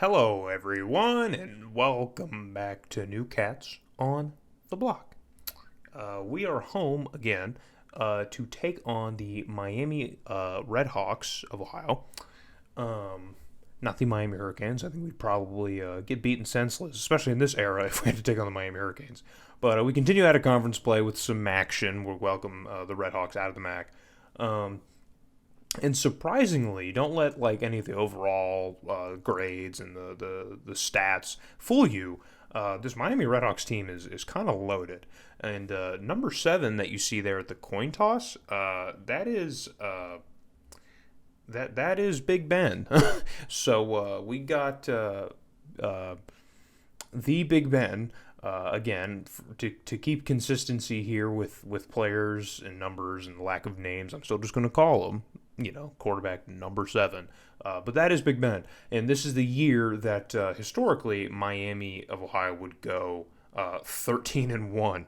Hello, everyone, and welcome back to New Cats on the Block. We are home again to take on the Miami Redhawks of Ohio. Not the Miami Hurricanes. I think we'd probably get beaten senseless, especially in this era, if we had to take on the Miami Hurricanes. But we continue out of conference play with some action. We'll welcome the Redhawks out of the MAC. And surprisingly, don't let any of the overall grades and the stats fool you. This Miami Redhawks team is kind of loaded. And number 7 that you see there at the coin toss, that is Big Ben. So we got the Big Ben. Again, to keep consistency here with players and numbers and lack of names, I'm still just going to call him, quarterback number 7. But that is Big Ben. And this is the year that historically Miami of Ohio would go 13-1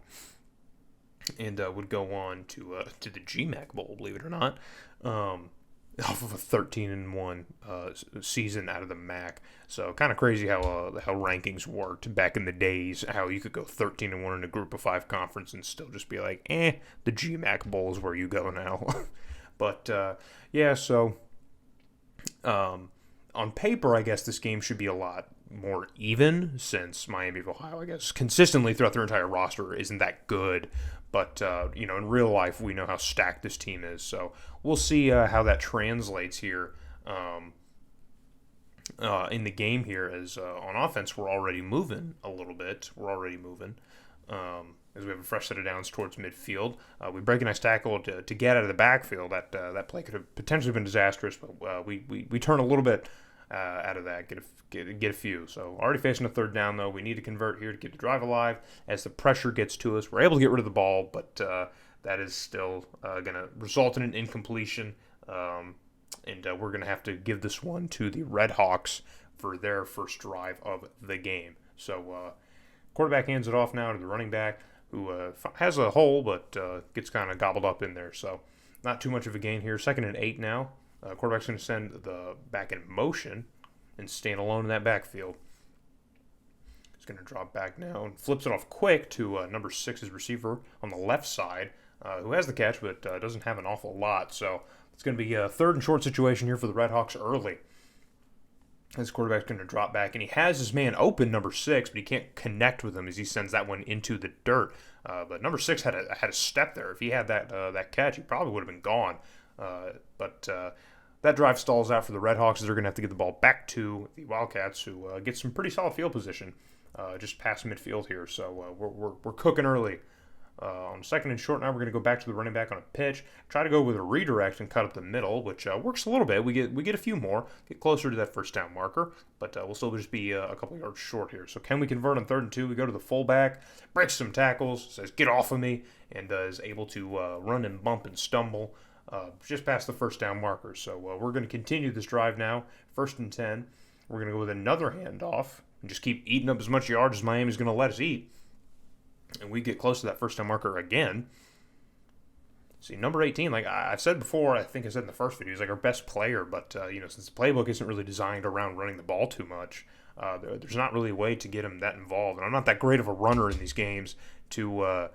and would go on to the GMAC Bowl, believe it or not. Off of a 13-1 season out of the MAC. So kind of crazy how rankings worked back in the days, how you could go 13-1 in a group of 5 conference and still just be like, the GMAC Bowl is where you go now. But, so on paper, I guess this game should be a lot more even since Miami of Ohio, I guess, consistently throughout their entire roster isn't that good. But, in real life, we know how stacked this team is. So we'll see how that translates here in the game here. As on offense, we're already moving a little bit. As we have a fresh set of downs towards midfield. We break a nice tackle to get out of the backfield. That play could have potentially been disastrous, but we turn a little bit out of that, get a few. So already facing a third down, though. We need to convert here to keep the drive alive. As the pressure gets to us, we're able to get rid of the ball, but that is still going to result in an incompletion. And we're going to have to give this one to the Redhawks for their first drive of the game. So quarterback hands it off now to the running back, who has a hole, but gets kind of gobbled up in there. So not too much of a gain here. 2nd and 8 now. Quarterback's going to send the back in motion and stand alone in that backfield. He's going to drop back now and flips it off quick to number 6's receiver on the left side, who has the catch but doesn't have an awful lot. So it's going to be a 3rd and short situation here for the Redhawks early. His quarterback's going to drop back, and he has his man open, number 6, but he can't connect with him as he sends that one into the dirt. But number 6 had a step there. If he had that catch, he probably would have been gone. But that drive stalls out for the Redhawks. They're going to have to get the ball back to the Wildcats, who get some pretty solid field position just past midfield here. So we're cooking early. On 2nd and short now, we're going to go back to the running back on a pitch. Try to go with a redirect and cut up the middle, which works a little bit. We get a few more, get closer to that first down marker, but we'll still just be a couple yards short here. So can we convert on 3rd and 2? We go to the fullback, breaks some tackles, says, "Get off of me," and is able to run and bump and stumble just past the first down marker. So we're going to continue this drive now. 1st and 10. We're going to go with another handoff and just keep eating up as much yards as Miami's going to let us eat. And we get close to that first down marker again. See, number 18, like I've said before, I think I said in the first video, he's like our best player. But, since the playbook isn't really designed around running the ball too much, there's not really a way to get him that involved. And I'm not that great of a runner in these games to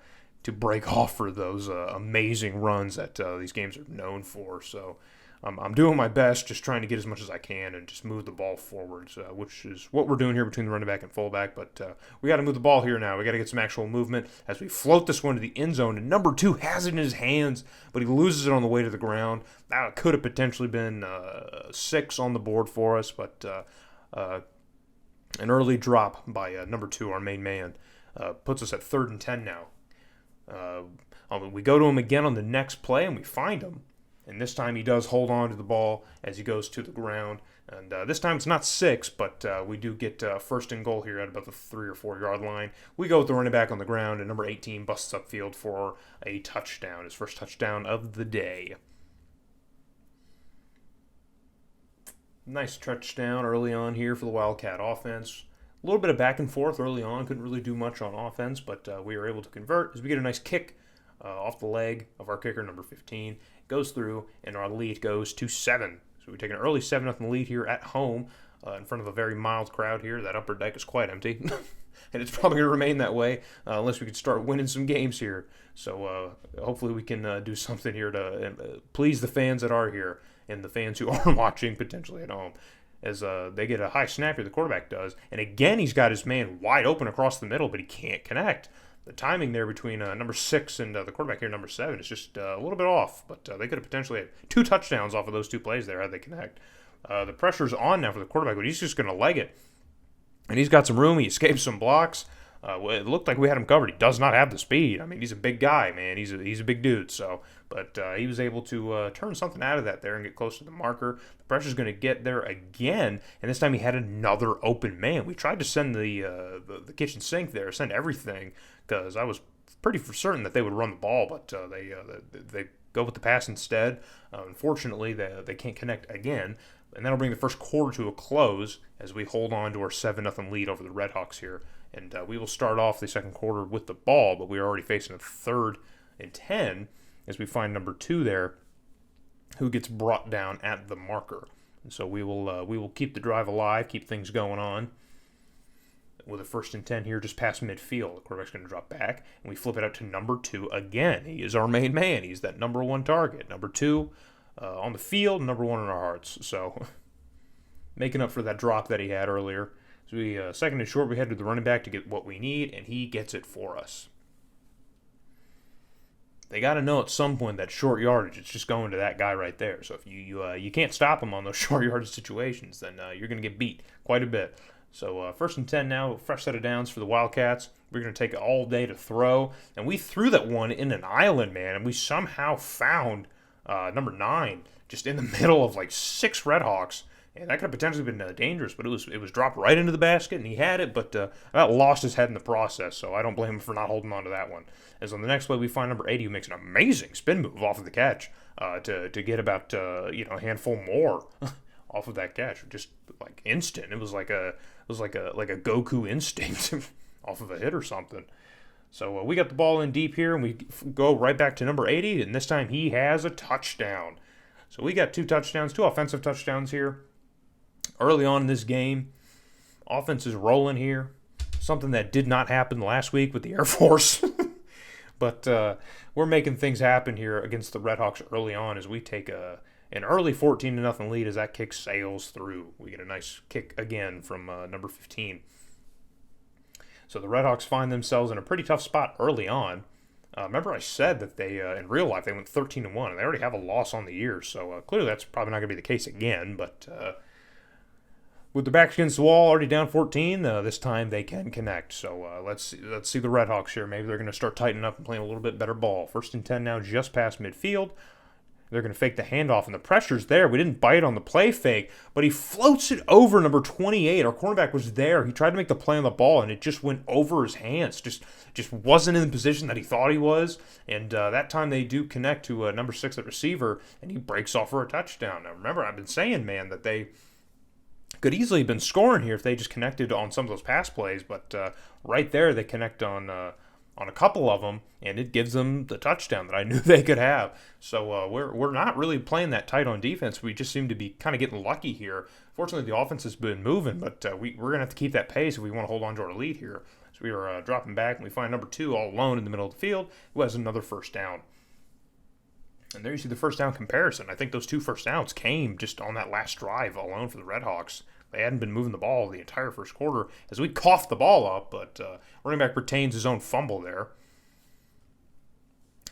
break off for those amazing runs that these games are known for. So I'm doing my best, just trying to get as much as I can and just move the ball forwards, which is what we're doing here between the running back and fullback. But we got to move the ball here now. We got to get some actual movement as we float this one to the end zone. And number 2 has it in his hands, but he loses it on the way to the ground. That could have potentially been 6 on the board for us, but an early drop by number 2, our main man, puts us at 3rd and 10 now. We go to him again on the next play, and we find him. And this time he does hold on to the ball as he goes to the ground. And this time it's not 6, but we do get 1st and goal here at about the 3 or 4 yard line. We go with the running back on the ground, and number 18 busts upfield for a touchdown, his first touchdown of the day. Nice touchdown early on here for the Wildcat offense. A little bit of back and forth early on. Couldn't really do much on offense, but we were able to convert as we get a nice kick off the leg of our kicker, number 15. Goes through, and our lead goes to 7. So we take an early 7-0 lead here at home. in front of a very mild crowd here. That upper deck is quite empty. And it's probably going to remain that way unless we can start winning some games here. So hopefully we can do something here to please the fans that are here and the fans who are watching potentially at home. As they get a high snap here, the quarterback does. And again, he's got his man wide open across the middle, but he can't connect. The timing there between number 6 and the quarterback here, number 7, is just a little bit off. But they could have potentially had 2 touchdowns off of those 2 plays there had they connect. The pressure's on now for the quarterback, but he's just going to leg it. And he's got some room. He escaped some blocks. It looked like we had him covered. He does not have the speed. I mean, he's a big guy, man. He's a big dude. So, but he was able to turn something out of that there and get close to the marker. The pressure's going to get there again, and this time he had another open man. We tried to send the kitchen sink there, send everything, because I was pretty for certain that they would run the ball, but they go with the pass instead. Unfortunately, they can't connect again. And that'll bring the first quarter to a close as we hold on to our 7-0 lead over the Redhawks here. And we will start off the second quarter with the ball, but we are already facing a 3rd and 10 as we find number 2 there, who gets brought down at the marker. And so we will keep the drive alive, keep things going on. With a 1st and 10 here just past midfield. The quarterback's going to drop back, and we flip it out to number 2 again. He is our main man. He's that number 1 target. Number 2 on the field, number 1 in our hearts. So making up for that drop that he had earlier. So we 2nd and short, we head to the running back to get what we need, and he gets it for us. They got to know at some point that short yardage, it's just going to that guy right there. So if you can't stop him on those short yardage situations, then you're going to get beat quite a bit. So 1st and 10 now, fresh set of downs for the Wildcats. We're going to take all day to throw. And we threw that one in an island, man, and we somehow found number 9 just in the middle of like 6 Redhawks. And that could have potentially been dangerous, but it was dropped right into the basket, and he had it, but that lost his head in the process, so I don't blame him for not holding on to that one. As on the next play, we find number 80, who makes an amazing spin move off of the catch to get about a handful more off of that catch, just like instant. It was like a Goku instinct off of a hit or something. So we got the ball in deep here, and we go right back to number 80, and this time he has a touchdown. So we got 2 touchdowns, 2 offensive touchdowns here. Early on in this game, offense is rolling here. Something that did not happen last week with the Air Force. But we're making things happen here against the Redhawks early on as we take an early 14-0 lead as that kick sails through. We get a nice kick again from number 15. So the Redhawks find themselves in a pretty tough spot early on. Remember I said that they, in real life, they went 13-1, and they already have a loss on the year. So clearly that's probably not going to be the case again, but with their backs against the wall, already down 14, this time they can connect. So let's see the Redhawks here. Maybe they're going to start tightening up and playing a little bit better ball. 1st and 10 now, just past midfield. They're going to fake the handoff, and the pressure's there. We didn't bite on the play fake, but he floats it over number 28. Our cornerback was there. He tried to make the play on the ball, and it just went over his hands. Just wasn't in the position that he thought he was. And that time they do connect to number 6 at receiver, and he breaks off for a touchdown. Now, remember, I've been saying, man, that they could easily have been scoring here if they just connected on some of those pass plays, but right there they connect on a couple of them, and it gives them the touchdown that I knew they could have. So we're not really playing that tight on defense. We just seem to be kind of getting lucky here. Fortunately, the offense has been moving, but we're going to have to keep that pace if we want to hold on to our lead here. So we are dropping back, and we find number 2 all alone in the middle of the field, who has another 1st down. And there you see the 1st down comparison. I think those 2 first downs came just on that last drive alone for the Redhawks. They hadn't been moving the ball the entire first quarter as we coughed the ball up, but running back retains his own fumble there.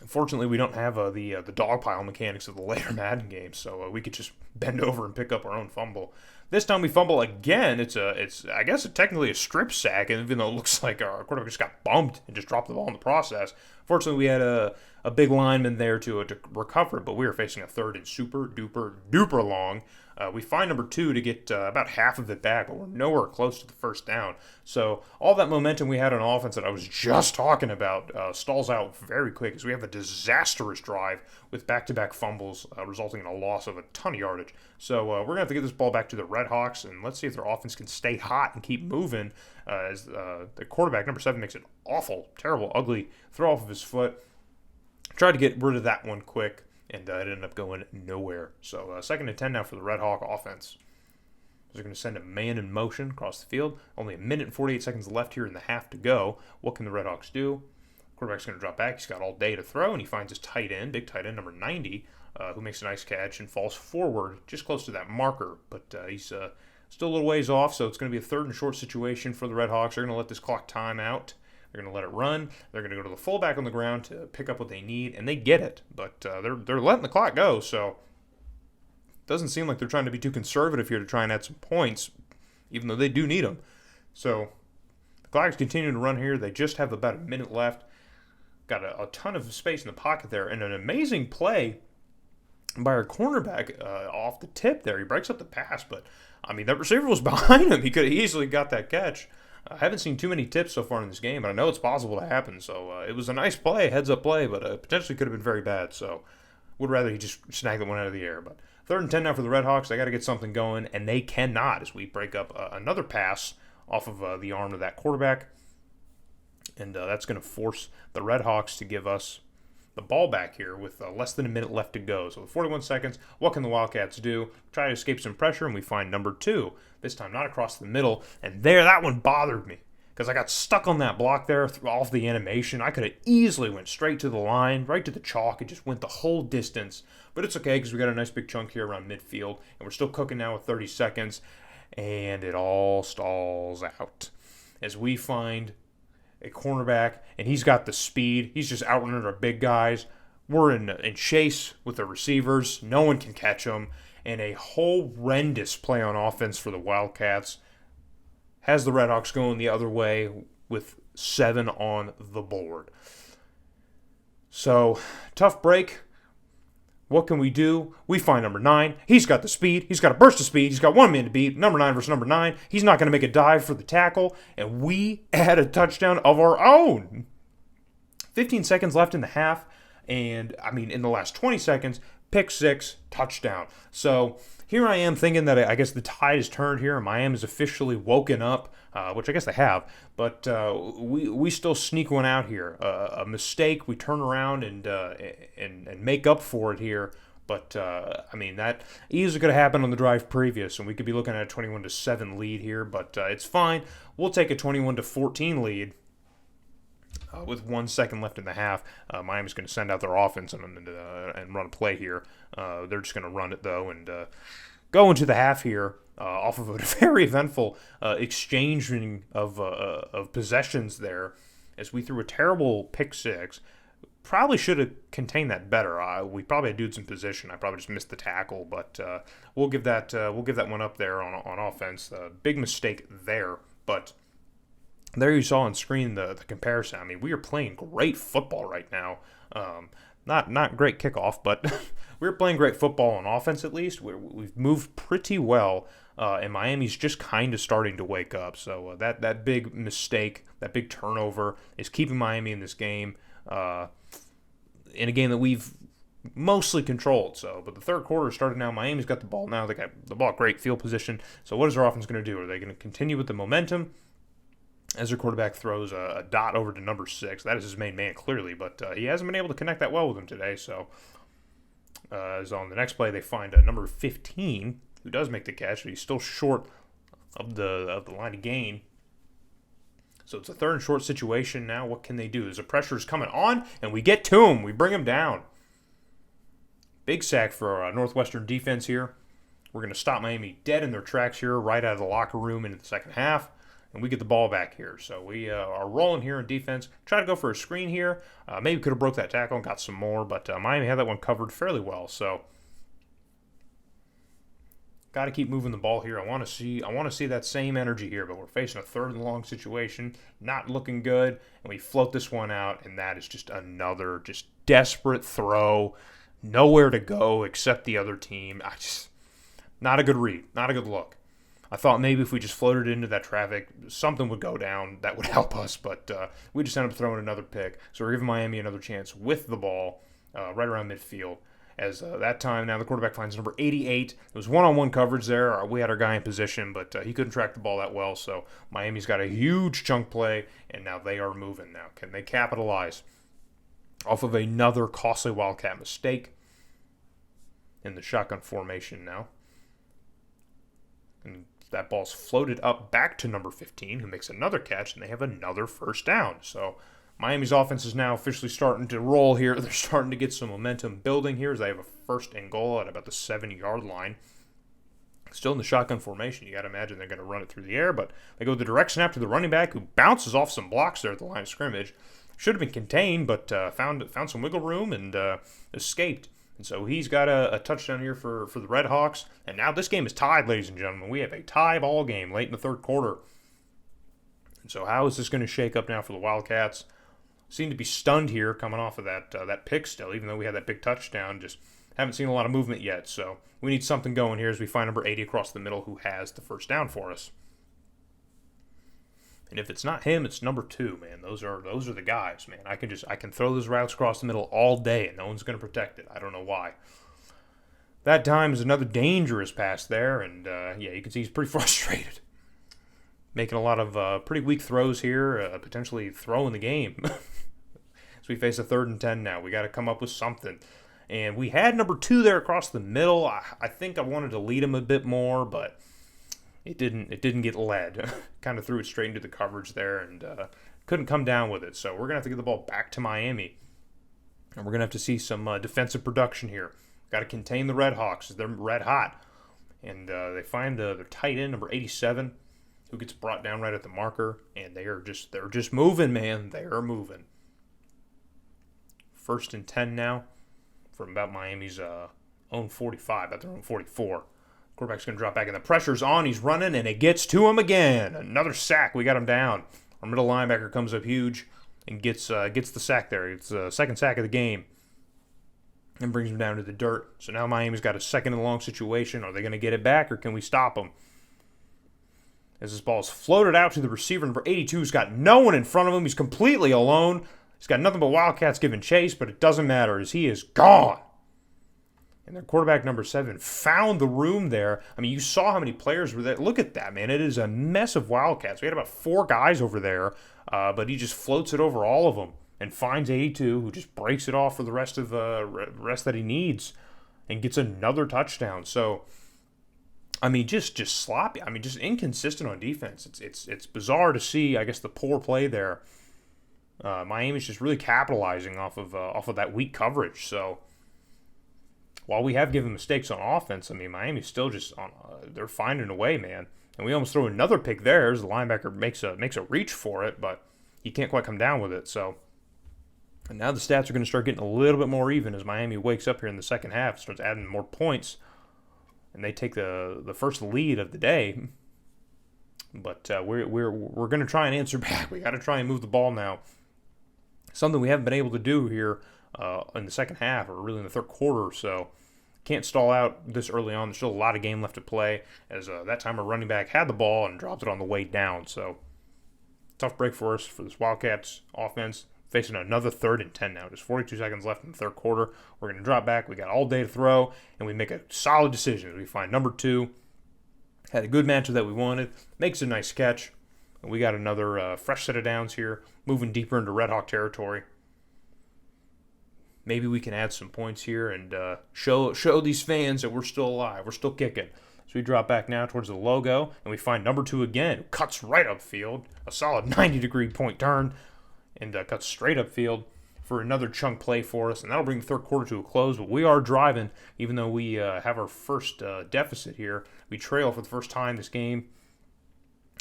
Unfortunately, we don't have the dog pile mechanics of the later Madden games, so we could just bend over and pick up our own fumble. This time we fumble again. It's I guess technically a strip sack, and even though it looks like our quarterback just got bumped and just dropped the ball in the process. Fortunately, we had a big lineman there to recover it, but we were facing a 3rd and super duper long. We find number 2 to get about half of it back, but we're nowhere close to the 1st down. So all that momentum we had on offense that I was just talking about stalls out very quick as we have a disastrous drive with back-to-back fumbles resulting in a loss of a ton of yardage. So we're going to have to get this ball back to the Redhawks, and let's see if their offense can stay hot and keep moving as the quarterback, number 7, makes an awful, terrible, ugly throw off of his foot. Tried to get rid of that one quick, and it ended up going nowhere. So 2nd and 10 now for the Red Hawk offense. They're going to send a man in motion across the field. Only a minute and 48 seconds left here in the half to go. What can the Redhawks do? Quarterback's going to drop back. He's got all day to throw, and he finds his tight end, big tight end, number 90, who makes a nice catch and falls forward just close to that marker. But he's still a little ways off, so it's going to be a third and short situation for the Redhawks. They're going to let this clock time out. They're going to let it run. They're going to go to the fullback on the ground to pick up what they need, and they get it. But they're letting the clock go, so it doesn't seem like they're trying to be too conservative here to try and add some points, even though they do need them. So the clock is continuing to run here. They just have about a minute left. Got a ton of space in the pocket there, and an amazing play by our cornerback off the tip there. He breaks up the pass, but, I mean, that receiver was behind him. He could have easily got that catch. I haven't seen too many tips so far in this game, but I know it's possible to happen. So it was a nice play, heads-up play, but potentially could have been very bad. So would rather he just snag that one out of the air. But 3rd and 10 now for the Redhawks. They got to get something going, and they cannot as we break up another pass off of the arm of that quarterback. And that's going to force the Redhawks to give us the ball back here with less than a minute left to go. So with 41 seconds, what can the Wildcats do? Try to escape some pressure, and we find number 2. This time not across the middle. And there, that one bothered me because I got stuck on that block there off the animation. I could have easily went straight to the line, right to the chalk. It just went the whole distance. But it's okay because we got a nice big chunk here around midfield, and we're still cooking now with 30 seconds. And it all stalls out as we find a cornerback, and he's got the speed. He's just outrunning our big guys. We're in chase with the receivers. No one can catch him. And a horrendous play on offense for the Wildcats has the Redhawks going the other way with 7 on the board. So, tough break. What can we do? We find number 9. He's got the speed. He's got a burst of speed. He's got one man to beat. Number 9 versus number 9. He's not going to make a dive for the tackle. And we add a touchdown of our own. 15 seconds left in the half. And, I mean, in the last 20 seconds, pick 6, touchdown. So here I am thinking that I guess the tide has turned here and Miami's officially woken up, which I guess they have. But we still sneak one out here. A mistake, we turn around and make up for it here. But, I mean, that easily could have happened on the drive previous, and we could be looking at a 21-7 lead here. But it's fine. We'll take a 21-14 lead. With 1 second left in the half, Miami's going to send out their offense and run a play here. They're just going to run it, though, and go into the half here off of a very eventful exchanging of possessions there as we threw a terrible pick 6. Probably should have contained that better. We probably had dudes in position. I probably just missed the tackle, but we'll give that one up there on offense. Big mistake there, but there you saw on screen the comparison. I mean, we are playing great football right now. Not great kickoff, but we're playing great football on offense at least. We've moved pretty well, and Miami's just kind of starting to wake up. So that big mistake, that big turnover is keeping Miami in this game, in a game that we've mostly controlled. So, but the third quarter started now. Miami's got the ball now. They got the ball, great field position. So what is their offense going to do? Are they going to continue with the momentum? As their quarterback throws a dot over to number 6. That is his main man, clearly, but he hasn't been able to connect that well with him today. So, as on the next play, they find number 15, who does make the catch, but he's still short of the line of gain. So it's a third and short situation now. What can they do? As the pressure is coming on, and we get to him. We bring him down. Big sack for our Northwestern defense here. We're going to stop Miami dead in their tracks here, right out of the locker room into the second half. And we get the ball back here. So we are rolling here in defense. Try to go for a screen here. Maybe could have broke that tackle and got some more, but Miami had that one covered fairly well. So got to keep moving the ball here. I want to see that same energy here, but we're facing a third and long situation. Not looking good, and we float this one out, and that is just another just desperate throw. Nowhere to go except the other team. Not a good read. Not a good look. I thought maybe if we just floated into that traffic, something would go down that would help us, but we just ended up throwing another pick. So we're giving Miami another chance with the ball right around midfield. As that time, now the quarterback finds number 88. It was one-on-one coverage there. We had our guy in position, but he couldn't track the ball that well. So Miami's got a huge chunk play, and now they are moving now. Can they capitalize off of another costly Wildcat mistake in the shotgun formation now? And That ball's floated up back to number 15, who makes another catch, and they have another first down. So Miami's offense is now officially starting to roll here. They're starting to get some momentum building here as they have a first and goal at about the 7-yard line. Still in the shotgun formation. You got to imagine they're going to run it through the air, but they go the direct snap to the running back, who bounces off some blocks there at the line of scrimmage. Should have been contained, but found some wiggle room and escaped. And so he's got a touchdown here for the Redhawks. And now this game is tied, ladies and gentlemen. We have a tie ball game late in the third quarter. And so how is this going to shake up now for the Wildcats? Seem to be stunned here coming off of that pick still, even though we had that big touchdown. Just haven't seen a lot of movement yet. So we need something going here as we find number 80 across the middle who has the first down for us. And if it's not him, it's number 2, man. Those are the guys, man. I can throw those routes across the middle all day, and no one's going to protect it. I don't know why. That time is another dangerous pass there, and yeah, you can see he's pretty frustrated. Making a lot of pretty weak throws here, potentially throwing the game. So we face a 3rd and 10 now. We got to come up with something. And we had number 2 there across the middle. I think I wanted to lead him a bit more, but it didn't get led. Kind of threw it straight into the coverage there and couldn't come down with it. So we're going to have to get the ball back to Miami. And we're going to have to see some defensive production here. Got to contain the Redhawks. They're red hot. And they find their tight end, number 87, who gets brought down right at the marker. And they're just moving, man. They are moving. 1st and 10 now from about Miami's own 45, about their own 44. Quarterback's going to drop back, and the pressure's on. He's running, and it gets to him again. Another sack. We got him down. Our middle linebacker comes up huge and gets the sack there. It's the second sack of the game and brings him down to the dirt. So now Miami's got a 2nd and long situation. Are they going to get it back, or can we stop them? As this ball is floated out to the receiver, number 82, who's got no one in front of him. He's completely alone. He's got nothing but Wildcats giving chase, but it doesn't matter as he is gone. And their quarterback, number 7, found the room there. I mean, you saw how many players were there. Look at that, man. It is a mess of Wildcats. We had about 4 guys over there, but he just floats it over all of them and finds 82, who just breaks it off for the rest that he needs and gets another touchdown. So, I mean, just sloppy. I mean, just inconsistent on defense. It's bizarre to see, I guess, the poor play there. Miami's just really capitalizing off of that weak coverage. So while we have given mistakes on offense, I mean, Miami's still just they're finding a way, man. And we almost throw another pick there as the linebacker makes a reach for it, but he can't quite come down with it. So, and now the stats are going to start getting a little bit more even as Miami wakes up here in the second half, starts adding more points, and they take the first lead of the day. But we're going to try and answer back. We got to try and move the ball now. Something we haven't been able to do here in the second half, or really in the third quarter. So can't stall out this early on. There's still a lot of game left to play. As that time our running back had the ball and dropped it on the way down. So tough break for us for this Wildcats offense. Facing another 3rd and 10 now. Just 42 seconds left in the third quarter. We're going to drop back. We got all day to throw, and we make a solid decision. We find number 2. Had a good matchup that we wanted. Makes a nice catch. And we got another fresh set of downs here, moving deeper into Redhawk territory. Maybe we can add some points here and show these fans that we're still alive. We're still kicking. So we drop back now towards the logo, and we find number 2 again, who cuts right upfield. A solid 90-degree point turn, and cuts straight upfield for another chunk play for us. And that'll bring the third quarter to a close. But we are driving, even though we have our first deficit here. We trail for the first time this game,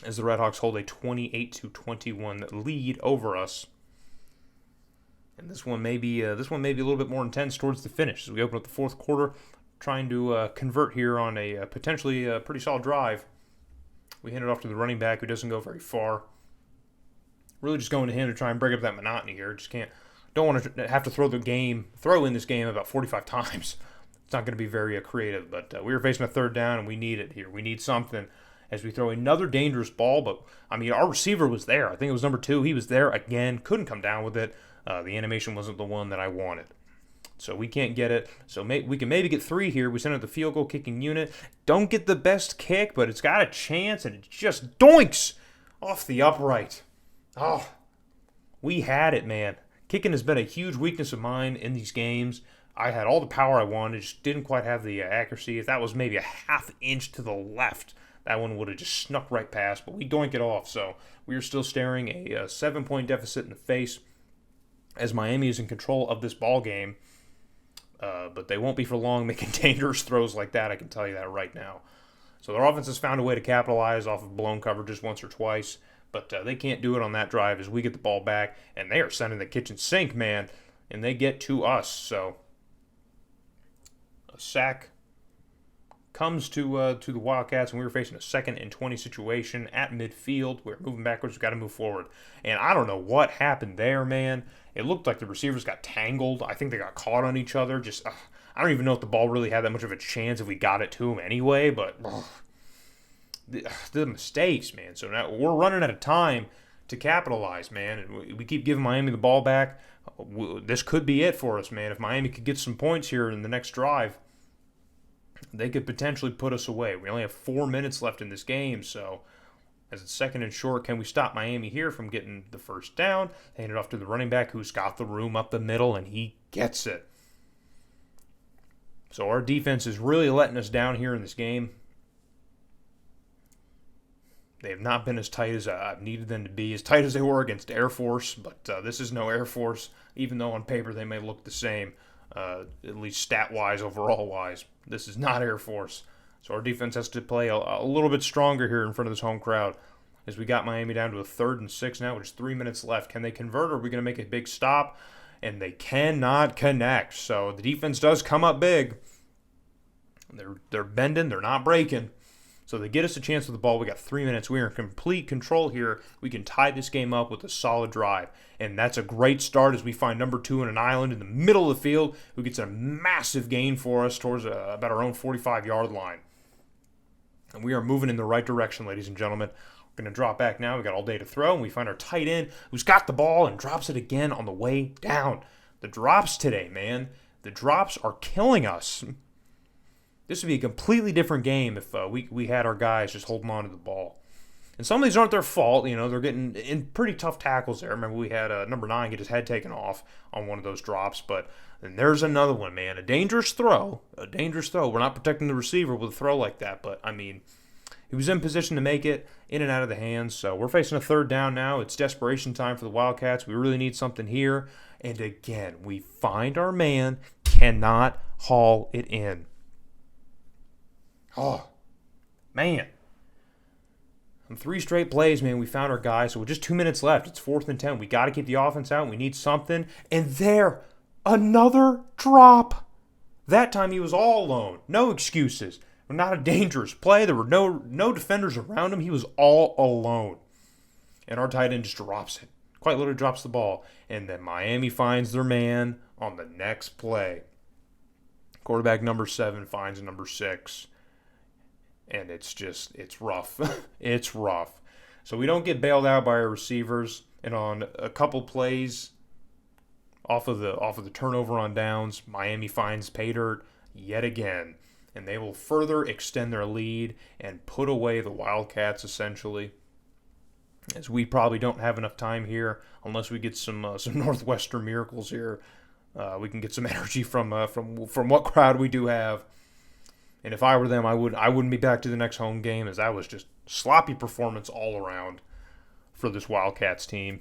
as the Redhawks hold a 28-21 lead over us. And this one may be a little bit more intense towards the finish as we open up the fourth quarter, trying to convert here on a potentially pretty solid drive. We hand it off to the running back, who doesn't go very far. Really just going to him to try and break up that monotony here. Don't want to have to throw in this game about 45 times. It's not going to be very creative, but we were facing a 3rd down, and we need it here. We need something as we throw another dangerous ball, but, I mean, our receiver was there. I think it was number 2. He was there again, couldn't come down with it. The animation wasn't the one that I wanted. So we can't get it. So we can maybe get 3 here. We send out the field goal kicking unit. Don't get the best kick, but it's got a chance, and it just doinks off the upright. Oh, we had it, man. Kicking has been a huge weakness of mine in these games. I had all the power I wanted, just didn't quite have the accuracy. If that was maybe a half inch to the left, that one would have just snuck right past, but we doink it off. So we are still staring a 7-point deficit in the face as Miami is in control of this ball game. But they won't be for long making dangerous throws like that, I can tell you that right now. So their offense has found a way to capitalize off of blown coverages once or twice, but they can't do it on that drive as we get the ball back, and they are sending the kitchen sink, man, and they get to us. So a sack comes to the Wildcats, and we were facing a 2nd and 20 situation at midfield. We're moving backwards. We've got to move forward. And I don't know what happened there, man. It looked like the receivers got tangled. I think they got caught on each other. I don't even know if the ball really had that much of a chance if we got it to them anyway, but the mistakes, man. So now we're running out of time to capitalize, man, and we keep giving Miami the ball back. This could be it for us, man. If Miami could get some points here in the next drive, they could potentially put us away. We only have 4 minutes left in this game, so as it's 2nd and short, can we stop Miami here from getting the first down? Hand it off to the running back who's got the room up the middle, and he gets it. So our defense is really letting us down here in this game. They have not been as tight as I've needed them to be, as tight as they were against Air Force, but this is no Air Force, even though on paper they may look the same, at least stat-wise, overall-wise. This is not Air Force. So our defense has to play a little bit stronger here in front of this home crowd as we got Miami down to a 3rd and 6 now, which is 3 minutes left. Can they convert, or are we going to make a big stop? And they cannot connect. So the defense does come up big. They're bending. They're not breaking. So they get us a chance with the ball. We got 3 minutes. We are in complete control here. We can tie this game up with a solid drive. And that's a great start as we find number 2 in an island in the middle of the field who gets a massive gain for us towards about our own 45-yard line. And we are moving in the right direction, ladies and gentlemen. We're going to drop back now. We got all day to throw, and we find our tight end who's got the ball and drops it again on the way down. The drops today, man. The drops are killing us. This would be a completely different game if we had our guys just holding on to the ball. And some of these aren't their fault. You know, they're getting in pretty tough tackles there. Remember, we had number 9 get his head taken off on one of those drops. But then there's another one, man. A dangerous throw. A dangerous throw. We're not protecting the receiver with a throw like that. But, I mean, he was in position to make it in and out of the hands. So we're facing a 3rd down now. It's desperation time for the Wildcats. We really need something here. And, again, we find our man, cannot haul it in. Oh, man. On 3 straight plays, man, we found our guy. So with just 2 minutes left, it's 4th and 10. We got to keep the offense out. We need something. And there, another drop. That time he was all alone. No excuses. Not a dangerous play. There were no defenders around him. He was all alone. And our tight end just drops it. Quite literally drops the ball. And then Miami finds their man on the next play. Quarterback number 7 finds number 6. And it's rough. It's rough. So we don't get bailed out by our receivers. And on a couple plays off of the turnover on downs, Miami finds pay dirt yet again. And they will further extend their lead and put away the Wildcats, essentially. As we probably don't have enough time here, unless we get some Northwestern miracles here. We can get some energy from what crowd we do have. And if I were them, I wouldn't be back to the next home game, as that was just sloppy performance all around for this Wildcats team.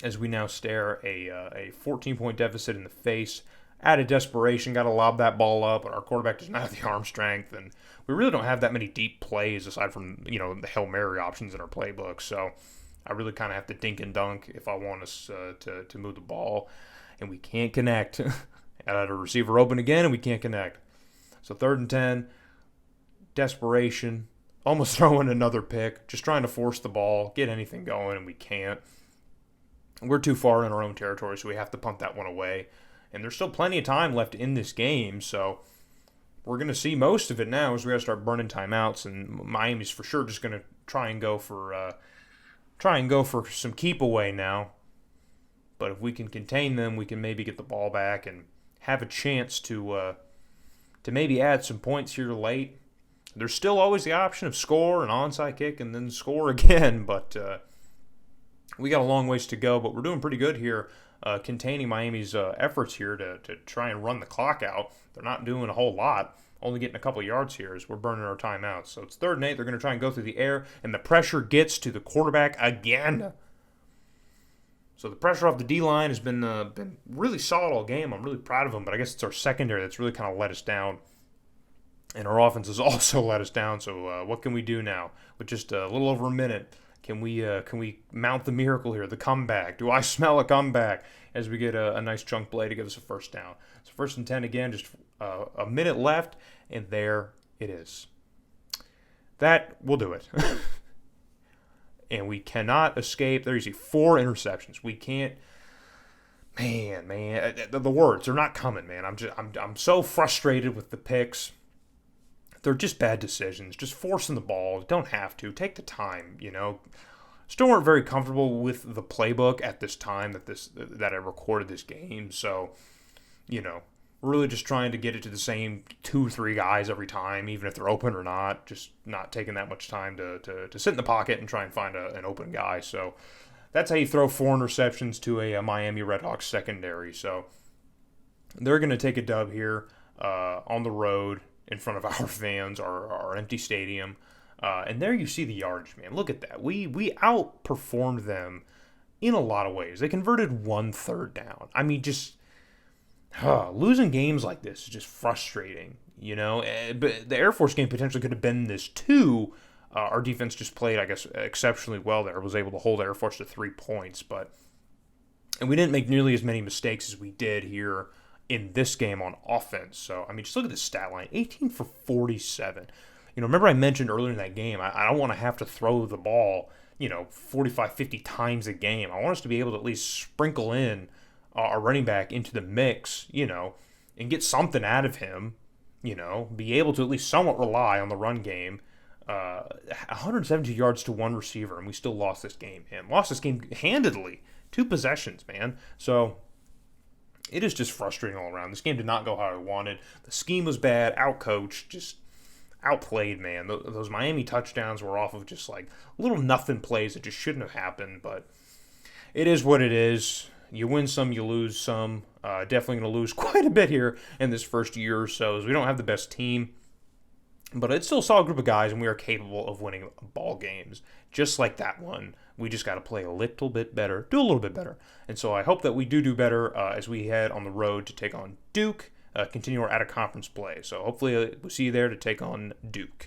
As we now stare a 14-point deficit in the face, out of desperation, got to lob that ball up, but our quarterback does not have the arm strength, and we really don't have that many deep plays aside from the Hail Mary options in our playbook. So I really kind of have to dink and dunk if I want us to move the ball, and we can't connect. Had a receiver open again, and we can't connect. So 3rd and 10, desperation, almost throwing another pick, just trying to force the ball, get anything going, and we can't. We're too far in our own territory, so we have to punt that one away. And there's still plenty of time left in this game, so we're going to see most of it now as we got to start burning timeouts, and Miami's for sure just going to try and go for some keep away now. But if we can contain them, we can maybe get the ball back and have a chance to maybe add some points here late. There's still always the option of score, an onside kick, and then score again, but we got a long ways to go, but we're doing pretty good here containing Miami's efforts here to try and run the clock out. They're not doing a whole lot, only getting a couple yards here as we're burning our timeouts. So it's 3rd and 8. They're going to try and go through the air, and the pressure gets to the quarterback again. So the pressure off the D-line has been really solid all game. I'm really proud of them, but I guess it's our secondary that's really kind of let us down. And our offense has also let us down. So what can we do now? With just a little over a minute, can we mount the miracle here, the comeback? Do I smell a comeback as we get a nice chunk play to give us a first down? So 1st and 10 again, just a minute left, and there it is. That will do it. And we cannot escape. There you see 4 interceptions. We can't. Man, the words are not coming, man. I'm so frustrated with the picks. They're just bad decisions. Just forcing the ball. Don't have to. Take the time, Still weren't very comfortable with the playbook at this time that I recorded this game. So, really just trying to get it to the same 2-3 guys every time, even if they're open or not. Just not taking that much time to sit in the pocket and try and find an open guy. So that's how you throw 4 interceptions to a Miami Redhawks secondary. So they're going to take a dub here on the road in front of our fans, our empty stadium. And there you see the yardage, man. Look at that. We outperformed them in a lot of ways. They converted 1 3rd down. I mean, just losing games like this is just frustrating, But the Air Force game potentially could have been this too. Our defense just played, I guess, exceptionally well there. Was able to hold Air Force to 3 points, and we didn't make nearly as many mistakes as we did here in this game on offense. So, I mean, just look at the stat line, 18 for 47. Remember I mentioned earlier in that game, I don't want to have to throw the ball, 45, 50 times a game. I want us to be able to at least sprinkle in our running back into the mix, and get something out of him, be able to at least somewhat rely on the run game. 172 yards to 1 receiver, and we still lost this game. And lost this game handedly. 2 possessions, man. So it is just frustrating all around. This game did not go how I wanted. The scheme was bad, outcoached, just outplayed, man. Those Miami touchdowns were off of just like little nothing plays that just shouldn't have happened, but it is what it is. You win some, you lose some. Definitely going to lose quite a bit here in this first year or so, as we don't have the best team. But it's still a solid group of guys, and we are capable of winning ball games. Just like that one, we just got to play a little bit better, do a little bit better. And so I hope that we do better as we head on the road to take on Duke, continue our out-of-conference play. So hopefully we'll see you there to take on Duke.